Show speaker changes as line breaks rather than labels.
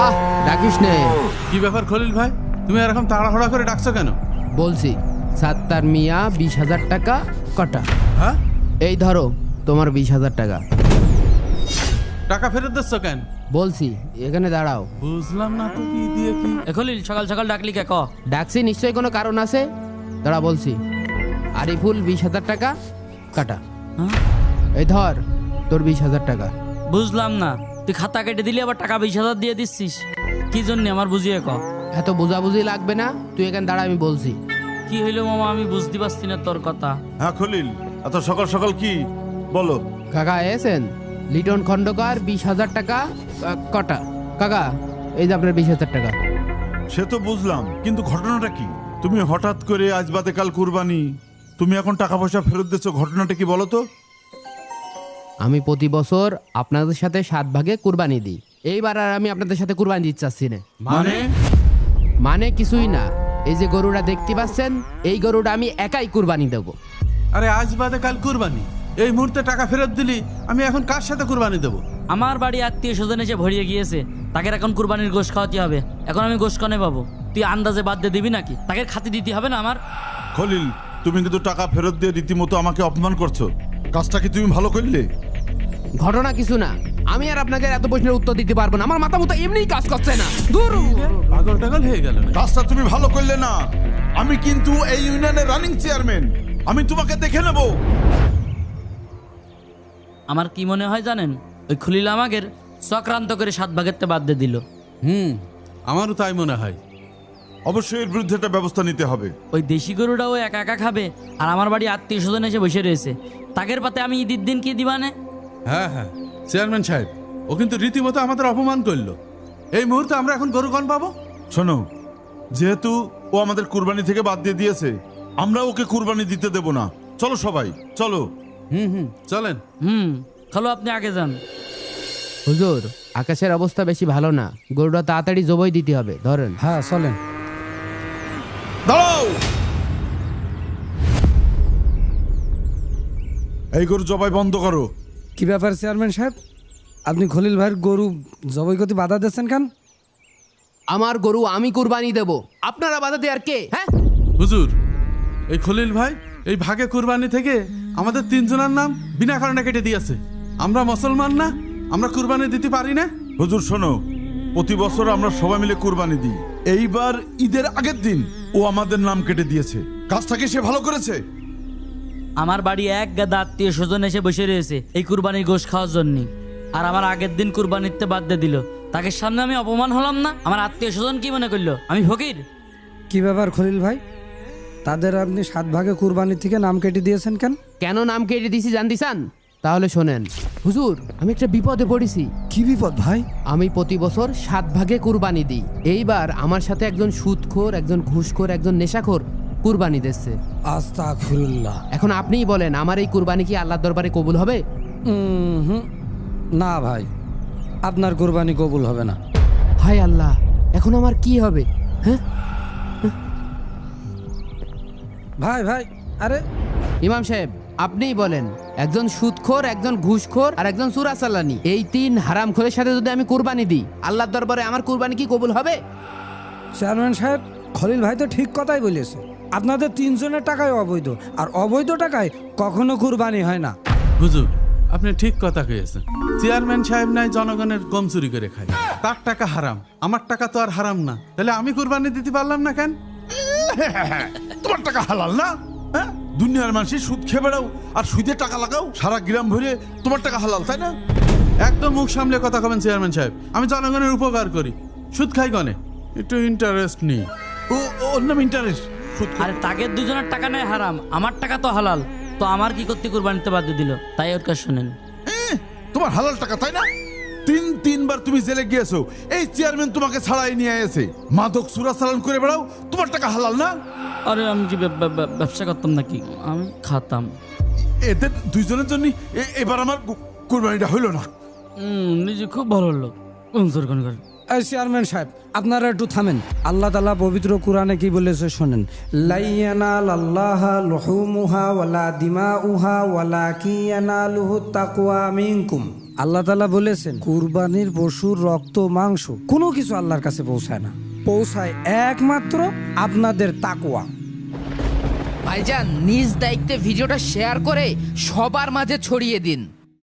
আহ ডাকিস নে।
কি ব্যাপার খলিল ভাই, তুমি এরকম তাড়াহুড়া করে ডাকছো কেন?
বলছি সাত্তার মিয়া 20,000 টাকা কটা।
হ্যাঁ,
এই ধরো তোমার 20,000 টাকা।
টাকা ফেরত দিচ্ছ কেন?
বলছি এখানে দাঁড়াও।
বুঝলাম না তো কি দিয়ে কি।
খলিল সকাল সকাল ডাকলি কে ক?
ডাকছি নিশ্চয়ই কোনো কারণ আছে। দাঁড়া বলছি। আরিফুল 20,000 টাকা কাটা।
হ্যাঁ?
এই ধর তোর 20,000 টাকা।
বুঝলাম না, তুই খাতা কেটে দিলি আবার টাকা 20,000 দিয়ে দিচ্ছিস কি জন্য? আমার বুঝিয়ে ক।
এত বুঝাবুঝি লাগবে না, তুই এখানে দাঁড়া, আমি বলছি।
কি হইলো মামা, আমি বুঝতে পারছি না তোর কথা।
হ্যাঁ খলিল, এত সকাল সকাল কি বলো?
কাকা এসেন? লিটন খন্দকার 20,000 টাকা কটা। কাকা এই যে আপনার 20,000 টাকা।
সে তো বুঝলাম, কিন্তু ঘটনাটা কি? তুমি হঠাৎ করে আজ বাদে কাল কুরবানি, তুমি এখন টাকা পয়সা ফেরত দিচ্ছ, ঘটনাটা কি বলো তো?
আমি প্রতি বছর আপনাদের সাথে 7 ভাগে কুরবানি দিই। এইবার আর আমি আপনাদের সাথে কুরবানি দিতে চাচ্ছি না। মানে কিছুই না, এই যে গরুটা দেখতে পাচ্ছেন, এই গরুটা আমি একাই কুরবানি দেব।
আরে আজ বাদে কাল কুরবানি, এই মুহূর্তে টাকা ফেরত দিলি আমি এখন কার সাথে কুরবানি দেবো?
আমার বাড়ি আত্মীয় স্বজন এসে ভরিয়ে গিয়েছে, তাকে এখন কুরবানির গোশ খাওয়াতে হবে। এখন আমি গোশ কনে পাবো? তুই আন্দাজে বাদ দিয়ে দিবি নাকি? তাকে খাতি দিতে হবে না আমার?
খলিল, তুমি কিন্তু টাকা ফেরত দিয়ে রীতিমতো আমাকে অপমান করছো। কাজটা কি তুমি ভালো করলে?
ঘটনা কিছু না, আমি আর আপনাকে এত প্রশ্নের উত্তর দিতে পারবো না। আমার মাথা মতো এমনিই কাজ করছে না। দূর।
পাগল টাগল হয়ে গেল না?
কাজটা তুমি ভালো করলে না। আমি কিন্তু এই ইউনিয়নের রানিং চেয়ারম্যান, আমি তোমাকে দেখে নেব।
আমার কি মনে হয় জানেন, ওই খলিল আমাদের চক্রান্ত করে 7 ভাগের তে বাদ দিয়ে দিল।
আমারও তাই মনে হয়।
অবশ্যই এর বিরুদ্ধে একটা ব্যবস্থা নিতে হবে।
ওই দেশি গরুটাও একা একা খাবে, আর আমার বাড়ি আত্মীয় স্বজন এসে বসে রয়েছে, তাকের পাতে আমি ঈদের দিন কি দিবানে?
হ্যাঁ হ্যাঁ, চেয়ারম্যান সাহেব, ও কিন্তু রীতিমতো আমাদের অপমান করলো। এই মুহূর্তে আমরা এখন গরু কন পাবো?
শোনো, যেহেতু ও আমাদের কুরবানি থেকে বাদ দিয়ে দিয়েছে, আমরা ওকে কুরবানি দিতে দেব না। চলো সবাই, চলো।
চলেন।
খালো আপনি আগে যান।
হুজুর, আকাশের অবস্থা বেশি ভালো না, গরুটা তাড়াতাড়ি জবাই দিতে হবে। ধরেন।
হ্যাঁ চলেন।
দাঁড়াও! এই গরু জবাই বন্ধ করো।
কি ব্যাপার চেয়ারম্যান সাহেব, আপনি খলিল ভাইয়ের গরু জবাই করতে বাধা দিচ্ছেন কেন?
আমার গরু আমি কুরবানি দেব, আপনারা বাধা দেওয়ার কে? হ্যাঁ
হুজুর, এই খলিল ভাই এই ভাগে কুরবানি থেকে আমাদের 3 জনের নাম বিনা কারণে কেটে দিয়েছে। আমরা মুসলমান না? আমরা কুরবানি দিতে পারি না?
হুজুর শোনো, প্রতি বছর আমরা সবাই মিলে কুরবানি দিই। এইবার ঈদের আগের দিন ও আমাদের নাম কেটে দিয়েছে। কাজটা কি সে ভালো করেছে?
আমার বাড়ি এক গাদা আত্মীয় স্বজন এসে বসে রয়েছে এই কুরবানির গোশ খাওয়ার জন্য, আর আমার আগের দিন কুরবানিতে বাদ দিয়ে দিল। তাকে সামনে আমি অপমান হলাম না? আমার আত্মীয় স্বজন কি মনে করলো আমি ফকির?
কি ব্যাপার খলিল ভাই, তাদের আপনি 7 ভাগে কুরবানি থেকে নাম কেটে দিয়েছেন কেন?
কেন নাম কেটে দিছি জানতে চান? তাহলে শোনেন হুজুর, আমি একটা বিপদে পড়েছি।
কি বিপদ ভাই?
আমি প্রতি বছর 7 ভাগে কুরবানি দিই। এইবার আমার সাথে একজন সুদখোর, একজন ঘুষখোর, একজন নেশাখোর কুরবানি দিচ্ছে।
আস্তাগফিরুল্লাহ।
এখন আপনিই বলেন, আমার এই কুরবানি কি আল্লাহর দরবারে কবুল হবে?
না ভাই, আপনার কুরবানি কবুল হবে না।
হায় আল্লাহ, এখন আমার কি হবে? হ্যাঁ
ভাই ভাই, আরে
ইমাম সাহেব, আপনিই বলেন, একজন সুদখোর, একজন ঘুষখোর আর একজন চোরাচালানি, এই 3 হারামখোরের সাথে যদি আমি কুরবানি দিই, আল্লাহর দরবারে আমার কুরবানি কি কবুল হবে?
চেয়ারম্যান সাহেব, খলিল ভাই তো ঠিক কথাই বলেছে। আপনাদের 3 জনের টাকায় অবৈধ, আর অবৈধ টাকায় কখনো কুরবানি হয় না।
হুজুর, আপনি ঠিক কথা কয়েছেন। চেয়ারম্যান সাহেব নাই জনগণের গম চুরি করে খায়, তার টাকা হারাম, আমার টাকা তো আর হারাম না। তাহলে আমি কুরবানি দিতে পারলাম না কেন?
তোমার টাকা হালাল না? হ্যাঁ, দুনিয়ার মানুষ সুদ খেয়ে বেড়াও আর সুদে টাকা লাগাও, সারা গ্রাম ভরে তোমার টাকা হালাল, তাই না?
একদম মুখ সামলে কথা কবেন চেয়ারম্যান সাহেব। আমি জনগণের উপকার করি, সুদ খাই গনে, একটু ইন্টারেস্ট নিই।
ওর নাম ইন্টারেস্ট। সুদ
আরে তাদের 2 জনের টাকা নেই হারাম, আমার টাকা তো হালাল, তো আমার কি করতে কুরবানিতে বাদ দিয়ে দিল? তাই ওর কাছে শোনেন।
তোমার হালাল টাকা, তাই না? 3বার তুমি জেলে গিয়েছো, এই চেয়ারম্যান তোমাকে ছাড়াই নিয়ে এসে মাদক চোরাচালান করে বেড়াও, তোমার টাকা হালাল না?
আরে আমি কি ব্যবসা করতাম নাকি? আমি খাতাম।
এদের 2 জনের জন্য এবার আমার কুরবানিটা হইল না।
নিজে খুব ভালো লোক।
এই চেয়ারম্যান সাহেব, আপনারা একটু থামেন। আল্লাহ তাআলা পবিত্র কোরআনে কি বলেছে শোনেন। লাইয়ানাল আল্লাহা লুহুমুহা ওয়ালা দিমাউহা ওয়ালাকিন ইয়ানালুহু তাকওয়া মিনকুম। আল্লাহ তাআলা বলেছেন কুরবানির পশুর রক্ত মাংস কোনো কিছু আল্লাহর কাছে পৌঁছায় না, পৌঁছায় একমাত্র আপনাদের তাকওয়া।
ভাইজান নিজ দায়িত্বে ভিডিওটা শেয়ার করে সবার মাঝে ছড়িয়ে দিন।